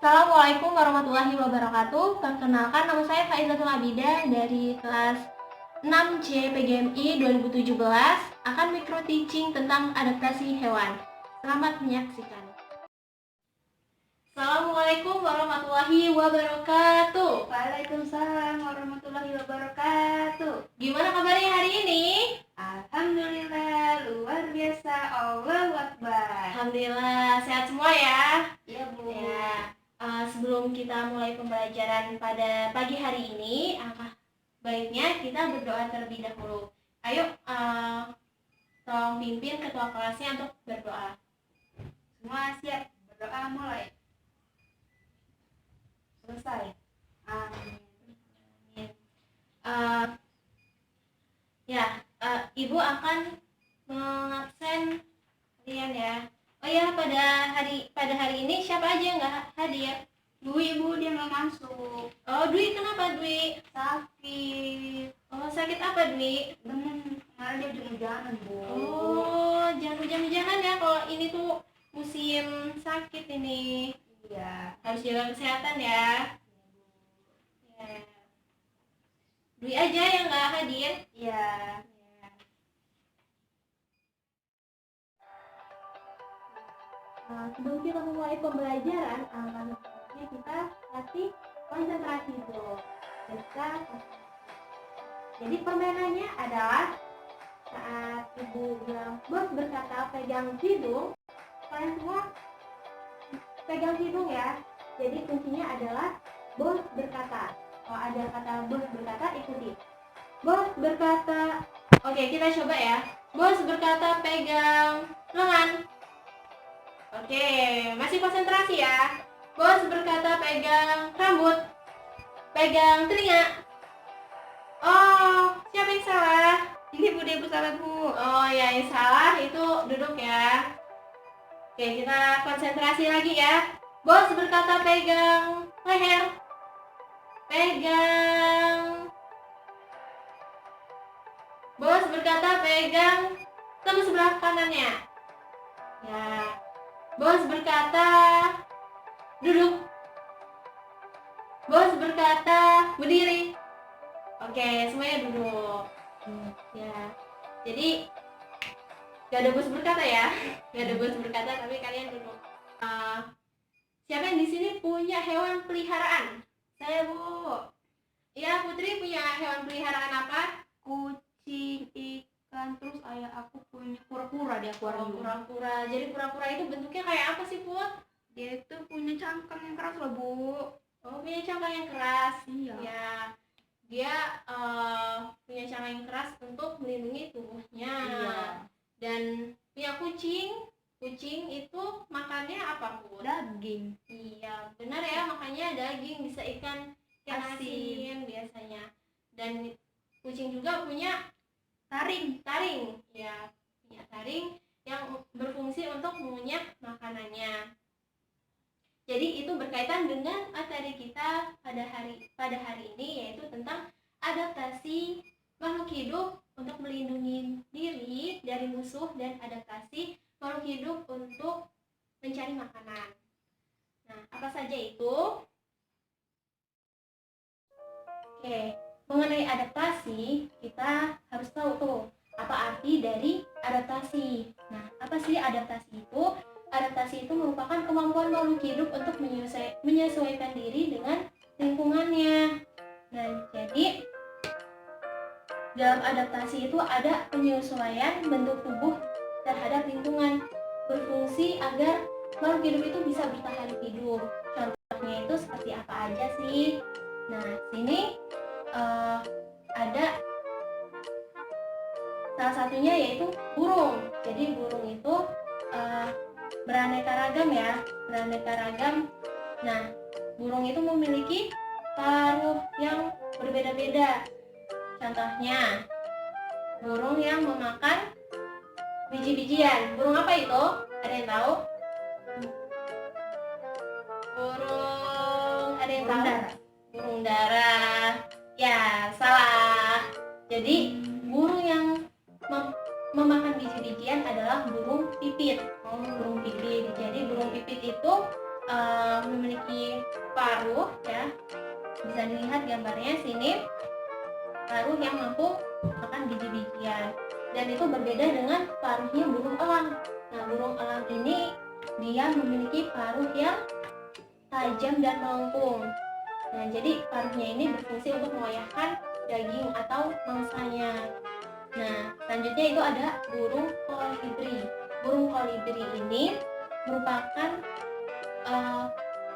Assalamualaikum warahmatullahi wabarakatuh. Perkenalkan, nama saya Faizatul Abida dari kelas 6C PGMI 2017 akan micro teaching tentang adaptasi hewan. Selamat menyaksikan. Assalamualaikum warahmatullahi wabarakatuh. Waalaikumsalam warahmatullahi wabarakatuh. Gimana kabarnya hari ini? Alhamdulillah, luar biasa. Allahu Akbar. Alhamdulillah, sehat semua ya? Iya, Bu. Ya. Sebelum kita mulai pembelajaran pada pagi hari ini, baiknya kita berdoa terlebih dahulu. Ayo, tolong pimpin ketua kelasnya untuk berdoa. Semua siap, berdoa mulai. Selesai. Amin. Ibu akan mengabsen kalian ya. Oh ya, pada hari ini siapa aja yang nggak hadir? Dwi, Bu, dia nggak masuk. Oh, Dwi, kenapa Dwi? Sakit. Oh, sakit apa Dwi? Kemarin dia hujan-hujanan, Bu. Oh, jangan hujan-hujanan ya, kalau ini tuh musim sakit ini. Iya. Harus jaga kesehatan ya. Ya. Dwi aja yang nggak hadir. Iya. Sebelum kita memulai pembelajaran, kita latih konsentrasi dulu. Jadi permainannya adalah saat ibu bilang bos berkata pegang hidung, kalian semua pegang hidung ya. Jadi kuncinya adalah bos berkata. Kalau ada kata bos berkata, ikuti. Bos berkata. Oke, kita coba ya. Bos berkata pegang lengan. Oke, masih konsentrasi ya. Bos berkata pegang rambut, pegang telinga. Oh, siapa yang salah? Ini Bu, dia salah, Bu. Oh ya, yang salah itu duduk ya. Oke, kita konsentrasi lagi ya. Bos berkata pegang leher, pegang. Bos berkata pegang tembus sebelah kanannya. Ya. Bos berkata duduk. Bos berkata berdiri. Oke, semuanya duduk. Ya. Jadi gak ada bos berkata ya. Gak ada bos berkata, tapi kalian duduk. Siapa yang di sini punya hewan peliharaan? Saya, Bu. Iya, Putri punya hewan peliharaan apa? Kucing, ikan, terus ayah aku punya kura-kura di akuarium. Kura-kura. Jadi kura-kura itu bentuknya kayak apa sih, Put? Dia itu punya cangkang yang keras loh, Bu. Oh, punya cangkang yang keras. Iya. Ya, dia punya cangkang yang keras untuk melindungi tubuhnya. Iya. Dan punya kucing. Kucing itu makannya apa, Put? Daging. Iya, benar ya, makannya daging, bisa ikan asin biasanya. Dan kucing juga punya taring. Ya, punya taring yang berfungsi untuk mengunyah makanannya. Jadi itu berkaitan dengan materi kita pada hari ini, yaitu tentang adaptasi makhluk hidup untuk melindungi diri dari musuh dan adaptasi makhluk hidup untuk mencari makanan. Nah, apa saja itu? Oke, mengenai adaptasi, kita harus tahu tuh apa arti dari adaptasi. Nah, apa sih adaptasi itu? Adaptasi itu merupakan kemampuan makhluk hidup untuk menyesuaikan diri dengan lingkungannya. Nah, jadi dalam adaptasi itu ada penyesuaian bentuk tubuh terhadap lingkungan, berfungsi agar makhluk hidup itu bisa bertahan hidup. Contohnya itu seperti apa aja sih? Nah, sini ada salah satunya yaitu burung. Jadi burung itu beraneka ragam. Nah, burung itu memiliki paruh yang berbeda-beda. Contohnya, burung yang memakan biji-bijian. Burung apa itu? Ada yang tahu? Ada yang tahu? Burung dara. Ya, salah. Jadi burung yang memakan biji-bijian adalah burung pipit. Burung pipit. Jadi burung pipit itu memiliki paruh ya, bisa dilihat gambarnya sini, paruh yang mampu makan biji-bijian, dan itu berbeda dengan paruhnya burung elang. Nah, burung elang ini dia memiliki paruh yang tajam dan melengkung. Nah, jadi paruhnya ini berfungsi untuk mengoyakkan daging atau mangsanya. Nah, selanjutnya itu ada burung kolibri. Burung kolibri ini merupakan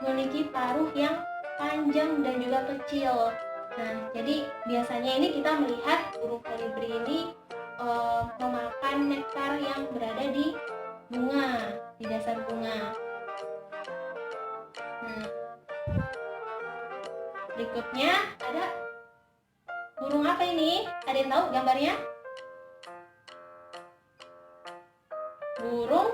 memiliki paruh yang panjang dan juga kecil. Nah, jadi biasanya ini kita melihat burung kolibri ini memakan nektar yang berada di bunga, di dasar bunga. Nah, berikutnya ada burung apa ini? Ada yang tahu gambarnya? Burung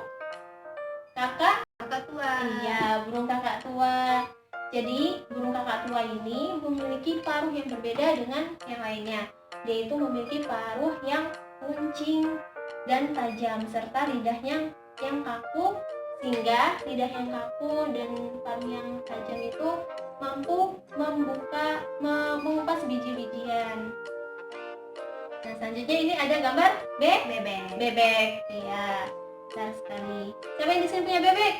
kakak tua. Iya, burung kakak tua. Jadi, burung kakak tua ini memiliki paruh yang berbeda dengan yang lainnya. Dia itu memiliki paruh yang runcing dan tajam, serta lidahnya yang kaku, sehingga lidah yang kaku dan paruh yang tajam itu mampu mengupas biji-bijian. Nah, selanjutnya ini ada gambar Bebek. bebek. Iya, besar sekali. Siapa yang di sini punya bebek?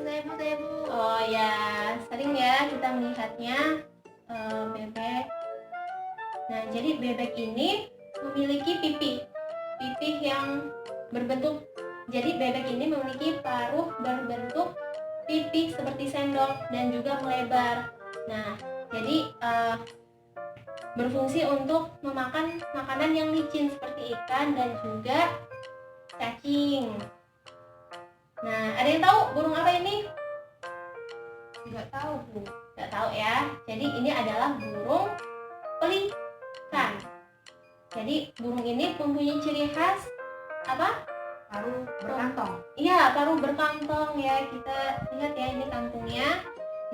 Saya bu. Oh ya, sering ya kita melihatnya bebek. Nah, jadi bebek ini memiliki pipih yang berbentuk. Jadi bebek ini memiliki paruh berbentuk pipih seperti sendok dan juga melebar. Nah, jadi berfungsi untuk memakan makanan yang licin seperti ikan dan juga cacing. Nah, ada yang tahu burung apa ini? Nggak tahu bu. Nggak tahu ya. Jadi ini adalah burung pelikan. Jadi burung ini mempunyai ciri khas apa? Paruh berkantong. Iya, paruh berkantong ya. Kita lihat ya, ini kantungnya.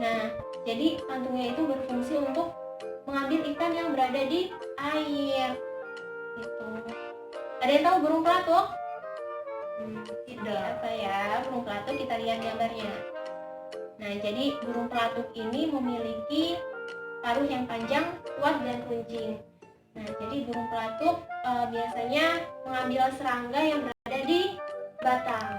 Nah, jadi kantungnya itu berfungsi untuk mengambil ikan yang berada di air. Gitu. Ada yang tahu burung pelatuk? Tidak. Apa ya? Burung pelatuk, kita lihat gambarnya. Nah, jadi burung pelatuk ini memiliki paruh yang panjang, kuat dan runcing. Nah, jadi burung pelatuk biasanya mengambil serangga yang berada di batang.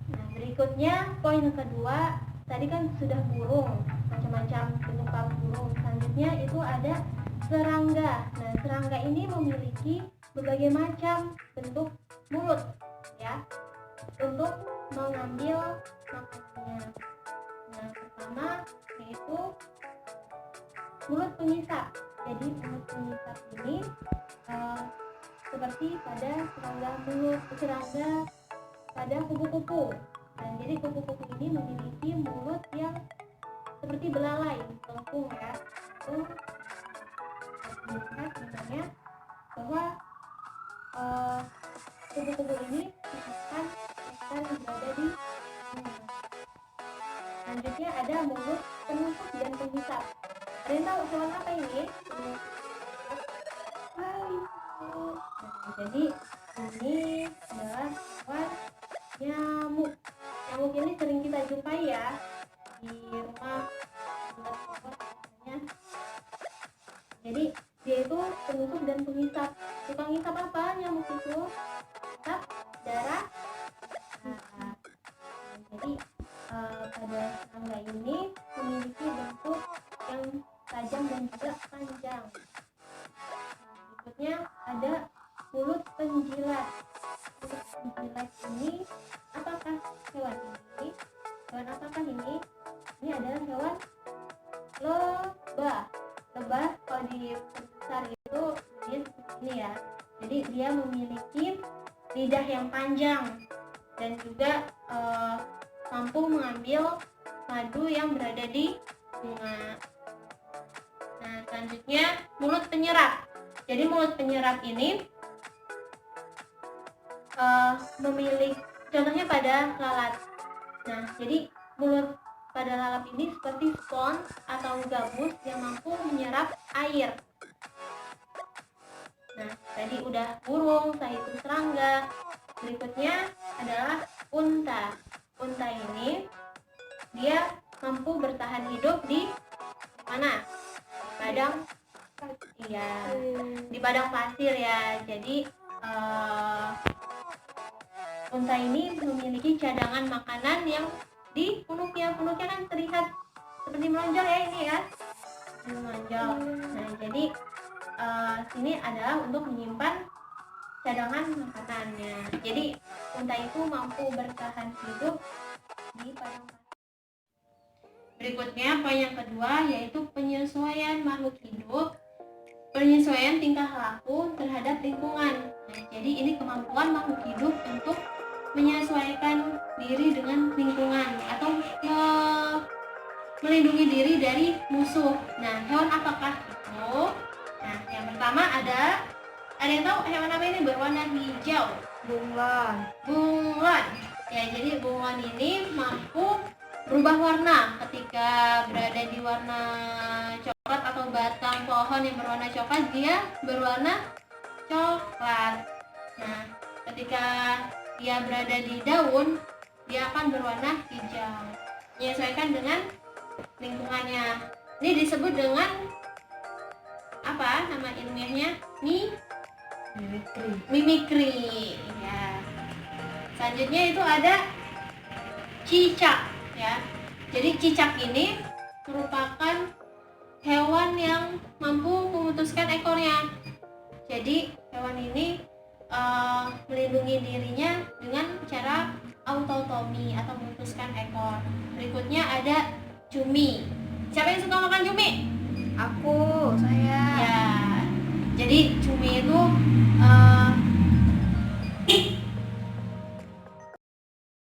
Nah, berikutnya poin yang kedua, tadi kan sudah burung, macam-macam bentuk paruh burung. Selanjutnya itu ada serangga. Nah, serangga ini memiliki berbagai macam bentuk mulut ya untuk mengambil makanannya. Nah, pertama yaitu mulut pengisap. Jadi mulut pengisap ini seperti pada serangga pada kupu-kupu. Dan jadi kupu-kupu ini memiliki mulut yang seperti belalai, lengkung ya. Itu melihat misalnya bahwa kupu-kupu ini merupakan nektar yang berada di bunga. Selanjutnya ada mulut penusuk dan penghisap. Ada yang tahu hewan apa ini? Nah, jadi ini adalah hewan nyamuk. Nyamuk ini sering kita jumpai ya di rumah biasanya. Jadi dia itu penusuk dan penghisap. Suka ngisap apa nyamuk itu? Ngisap darah. Nah, jadi pada serangga ini memiliki bentuk yang tajam dan juga panjang. Berikutnya ada mulut penjilat. Mulut penjilat ini apakah hewan ini? Hewan apakah ini? Ini adalah hewan lebah. Lebah kalau di besar itu dia seperti ini ya. Jadi dia memiliki lidah yang panjang dan juga mampu mengambil madu yang berada di bunga. Nah, selanjutnya mulut penyerap. Jadi mulut penyerap ini memiliki contohnya pada lalat. Nah, jadi mulut pada lalat ini seperti spons atau gabus yang mampu menyerap air. Nah, tadi udah burung, saya itu serangga. Berikutnya adalah unta. Unta ini dia mampu bertahan hidup di mana? Padang, iya, di padang pasir ya. Jadi unta ini memiliki cadangan makanan yang di punuknya. Punuknya kan terlihat seperti melonjol ya, ini ya, melonjol. Nah, jadi ini adalah untuk menyimpan cadangan makanannya. Jadi unta itu mampu bertahan hidup di padang pasir. Berikutnya poin yang kedua yaitu penyesuaian makhluk hidup, penyesuaian tingkah laku terhadap lingkungan. Nah, jadi ini kemampuan makhluk hidup untuk menyesuaikan diri dengan lingkungan atau melindungi diri dari musuh. Nah, hewan apakah itu? Nah, yang pertama ada yang tahu hewan apa ini berwarna hijau? Bunglon. Bunglon. Ya, jadi bunglon ini mampu berubah warna ketika berada di warna coklat atau batang pohon yang berwarna coklat, dia berwarna coklat. Nah, ketika dia berada di daun, dia akan berwarna hijau. Menyesuaikan dengan lingkungannya. Ini disebut dengan apa nama ilmiahnya? Mimikri. Ya. Selanjutnya itu ada cicak ya. Jadi cicak ini merupakan hewan yang mampu memutuskan ekornya. Jadi hewan ini melindungi dirinya dengan cara autotomi atau memutuskan ekor. Berikutnya ada cumi. Siapa yang suka makan cumi? Saya. Ya. Jadi cumi itu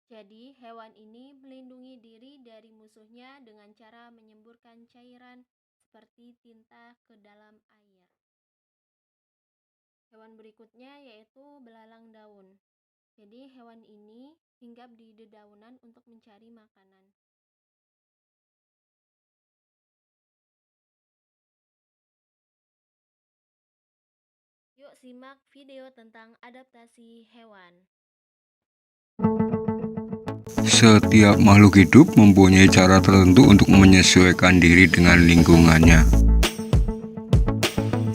jadi hewan ini melindungi diri dari musuhnya dengan cara menyemburkan cairan seperti tinta ke dalam air. Hewan berikutnya yaitu belalang daun. Jadi hewan ini hinggap di dedaunan untuk mencari makanan. Yuk simak video tentang adaptasi hewan. Setiap makhluk hidup mempunyai cara tertentu untuk menyesuaikan diri dengan lingkungannya.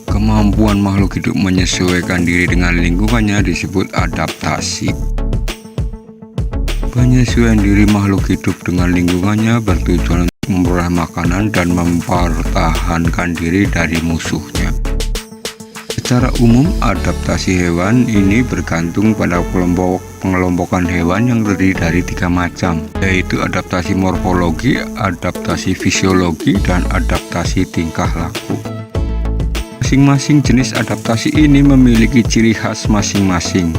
Kemampuan makhluk hidup menyesuaikan diri dengan lingkungannya disebut adaptasi. Penyesuaian diri makhluk hidup dengan lingkungannya bertujuan untuk memperoleh makanan dan mempertahankan diri dari musuhnya. Secara umum, adaptasi hewan ini bergantung pada pengelompokan hewan yang terdiri dari 3 macam, yaitu adaptasi morfologi, adaptasi fisiologi, dan adaptasi tingkah laku. Masing-masing jenis adaptasi ini memiliki ciri khas masing-masing.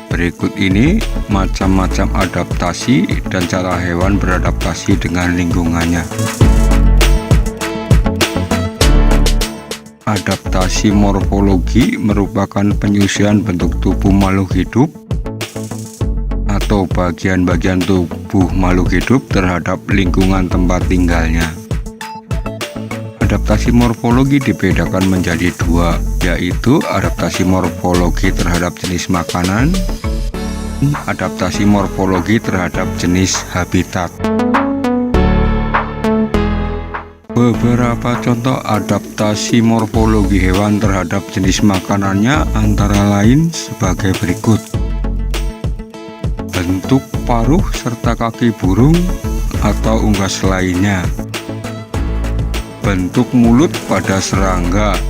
Berikut ini macam-macam adaptasi dan cara hewan beradaptasi dengan lingkungannya. Adaptasi morfologi merupakan penyesuaian bentuk tubuh makhluk hidup atau bagian-bagian tubuh makhluk hidup terhadap lingkungan tempat tinggalnya. Adaptasi morfologi dibedakan menjadi 2, yaitu adaptasi morfologi terhadap jenis makanan dan adaptasi morfologi terhadap jenis habitat. Beberapa contoh adaptasi morfologi hewan terhadap jenis makanannya antara lain sebagai berikut. Bentuk paruh serta kaki burung atau unggas lainnya. Bentuk mulut pada serangga.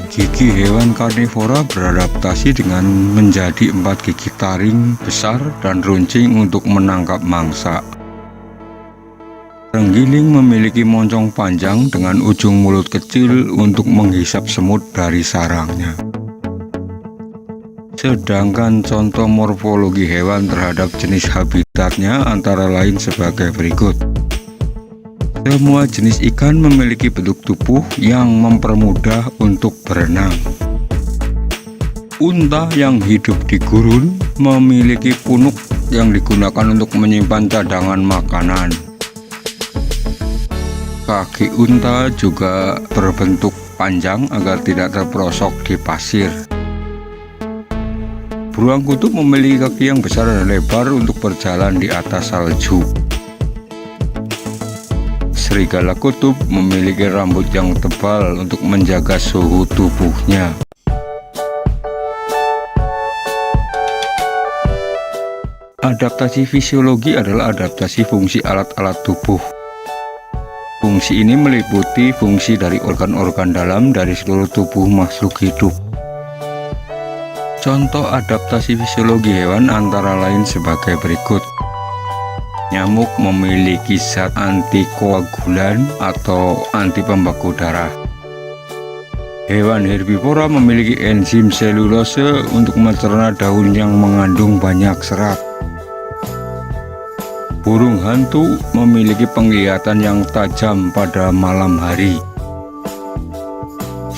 Gigi hewan karnivora beradaptasi dengan menjadi 4 gigi taring besar dan runcing untuk menangkap mangsa. Terenggiling memiliki moncong panjang dengan ujung mulut kecil untuk menghisap semut dari sarangnya. Sedangkan contoh morfologi hewan terhadap jenis habitatnya antara lain sebagai berikut. Semua jenis ikan memiliki bentuk tubuh yang mempermudah untuk berenang. Unta yang hidup di gurun memiliki punuk yang digunakan untuk menyimpan cadangan makanan. Kaki unta juga berbentuk panjang agar tidak terperosok di pasir. Beruang kutub memiliki kaki yang besar dan lebar untuk berjalan di atas salju. Serigala kutub memiliki rambut yang tebal untuk menjaga suhu tubuhnya. Adaptasi fisiologi adalah adaptasi fungsi alat-alat tubuh. Fungsi ini meliputi fungsi dari organ-organ dalam dari seluruh tubuh makhluk hidup. Contoh adaptasi fisiologi hewan antara lain sebagai berikut. Nyamuk memiliki zat antikoagulan atau anti pembeku darah. Hewan herbivora memiliki enzim selulose untuk mencerna daun yang mengandung banyak serat. Burung hantu memiliki penglihatan yang tajam pada malam hari.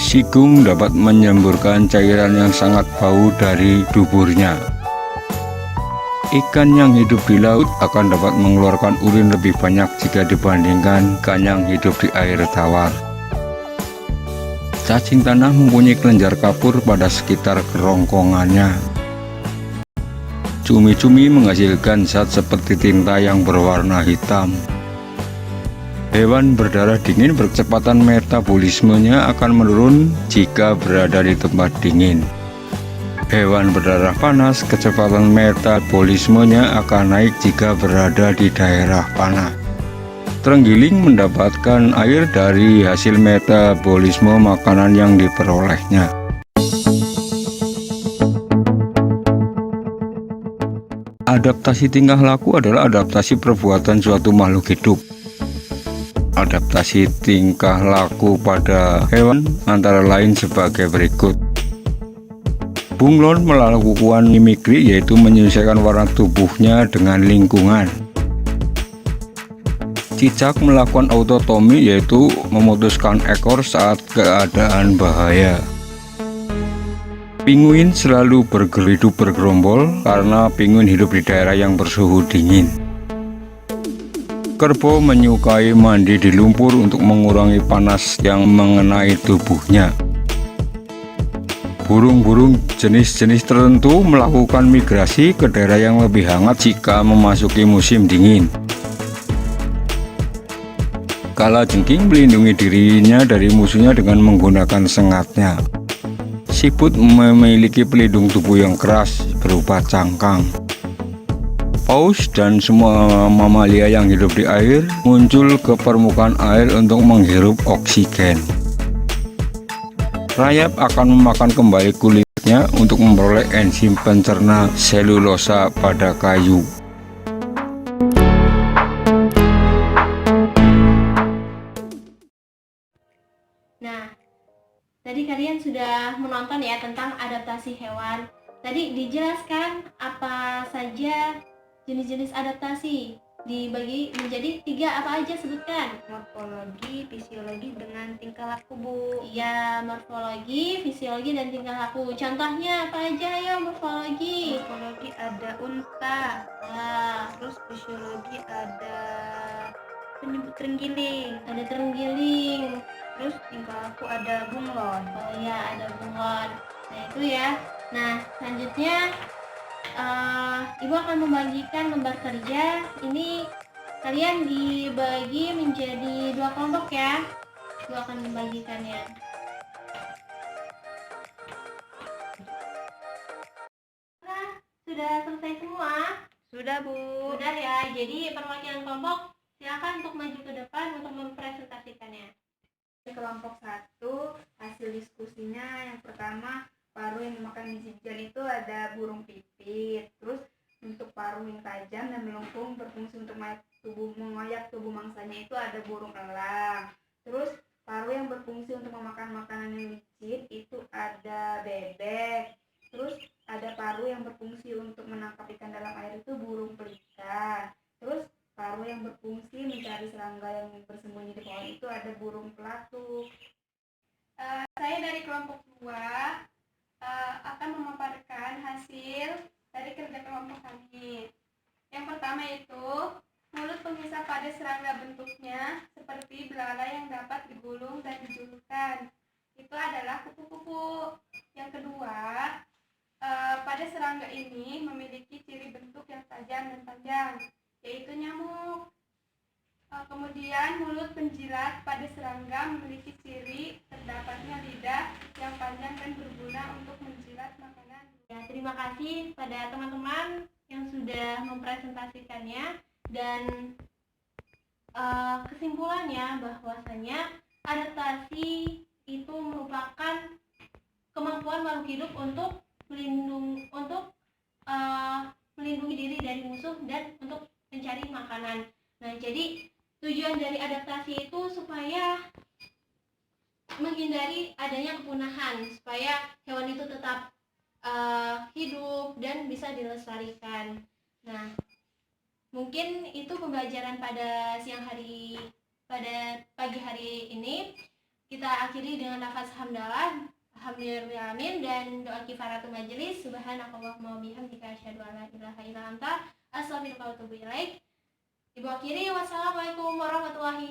Sigung dapat menyemburkan cairan yang sangat bau dari duburnya. Ikan yang hidup di laut akan dapat mengeluarkan urin lebih banyak jika dibandingkan ikan yang hidup di air tawar. Cacing tanah mempunyai kelenjar kapur pada sekitar kerongkongannya. Cumi-cumi menghasilkan zat seperti tinta yang berwarna hitam. Hewan berdarah dingin berkecepatan metabolismenya akan menurun jika berada di tempat dingin. Hewan berdarah panas, kecepatan metabolismenya akan naik jika berada di daerah panas. Terenggiling mendapatkan air dari hasil metabolisme makanan yang diperolehnya. Adaptasi tingkah laku adalah adaptasi perbuatan suatu makhluk hidup. Adaptasi tingkah laku pada hewan antara lain sebagai berikut. Bunglon melakukan mimikri, yaitu menyesuaikan warna tubuhnya dengan lingkungan. Cicak melakukan autotomi, yaitu memutuskan ekor saat keadaan bahaya. Pinguin selalu hidup bergerombol karena pinguin hidup di daerah yang bersuhu dingin. Kerbau menyukai mandi di lumpur untuk mengurangi panas yang mengenai tubuhnya. Burung-burung jenis-jenis tertentu melakukan migrasi ke daerah yang lebih hangat jika memasuki musim dingin. Kalajengking melindungi dirinya dari musuhnya dengan menggunakan sengatnya. Siput memiliki pelindung tubuh yang keras berupa cangkang. Paus dan semua mamalia yang hidup di air muncul ke permukaan air untuk menghirup oksigen. Rayap akan memakan kembali kulitnya untuk memperoleh enzim pencerna selulosa pada kayu. Nah, tadi kalian sudah menonton ya tentang adaptasi hewan. Tadi dijelaskan apa saja jenis-jenis adaptasi, dibagi menjadi 3, apa aja sebutkan? Morfologi, fisiologi, dengan tingkah laku, Bu. Iya, morfologi, fisiologi, dan tingkah laku. Contohnya apa aja ya morfologi? Morfologi ada unta. Nah, Terus fisiologi ada penyebut terenggiling. ada terenggiling. Terus tingkah laku ada bunglon. Oh iya, ada bunglon. Nah itu ya. Nah selanjutnya Ibu akan membagikan lembar kerja. Ini kalian dibagi menjadi 2 kelompok ya. Ibu akan membagikannya. Nah, sudah selesai semua? Sudah, Bu. Sudah ya. Jadi perwakilan kelompok silakan untuk maju ke depan untuk mempresentasikannya. Kelompok 1, hasil diskusinya yang pertama, paruh yang memakan biji bijian itu ada burung pipit. Terus untuk paruh yang tajam dan melengkung berfungsi untuk mengoyak tubuh mangsanya itu ada burung elang. Terus paruh yang berfungsi untuk memakan makanan yang licin itu ada bebek. Terus ada paruh yang berfungsi untuk menangkap ikan dalam air itu burung pelikan. Terus paruh yang berfungsi mencari serangga yang bersembunyi di pohon itu ada burung pelatuk. Saya dari kelompok 2 akan memaparkan hasil dari kerja kelompok kami. Yang pertama itu, mulut penghisap pada serangga bentuknya seperti belalai yang dapat digulung dan dijulurkan. Itu adalah kupu-kupu. Yang kedua, Pada serangga ini memiliki ciri bentuk yang tajam dan panjang, yaitu nyamuk. Kemudian mulut penjilat pada serangga memiliki ciri terdapatnya lidah yang panjang dan berguna untuk menjilat makanan. Ya, terima kasih pada teman-teman yang sudah mempresentasikannya, dan kesimpulannya bahwasanya adaptasi itu merupakan kemampuan makhluk hidup untuk melindungi diri dari musuh dan untuk mencari makanan. Nah, jadi tujuan dari adaptasi itu supaya menghindari adanya kepunahan, supaya hewan itu tetap hidup dan bisa dilestarikan. Nah, mungkin itu pembelajaran pada pagi hari ini. Kita akhiri dengan lafaz hamdalah, alhamdulillahirrahmanirrahim, dan doa kifaratul majelis, subhanakallahumma wabihamdika asyhadu an la ilaha illa anta astaghfiruka wa atubu ilaik. Ibu akhiri, wassalamualaikum warahmatullahi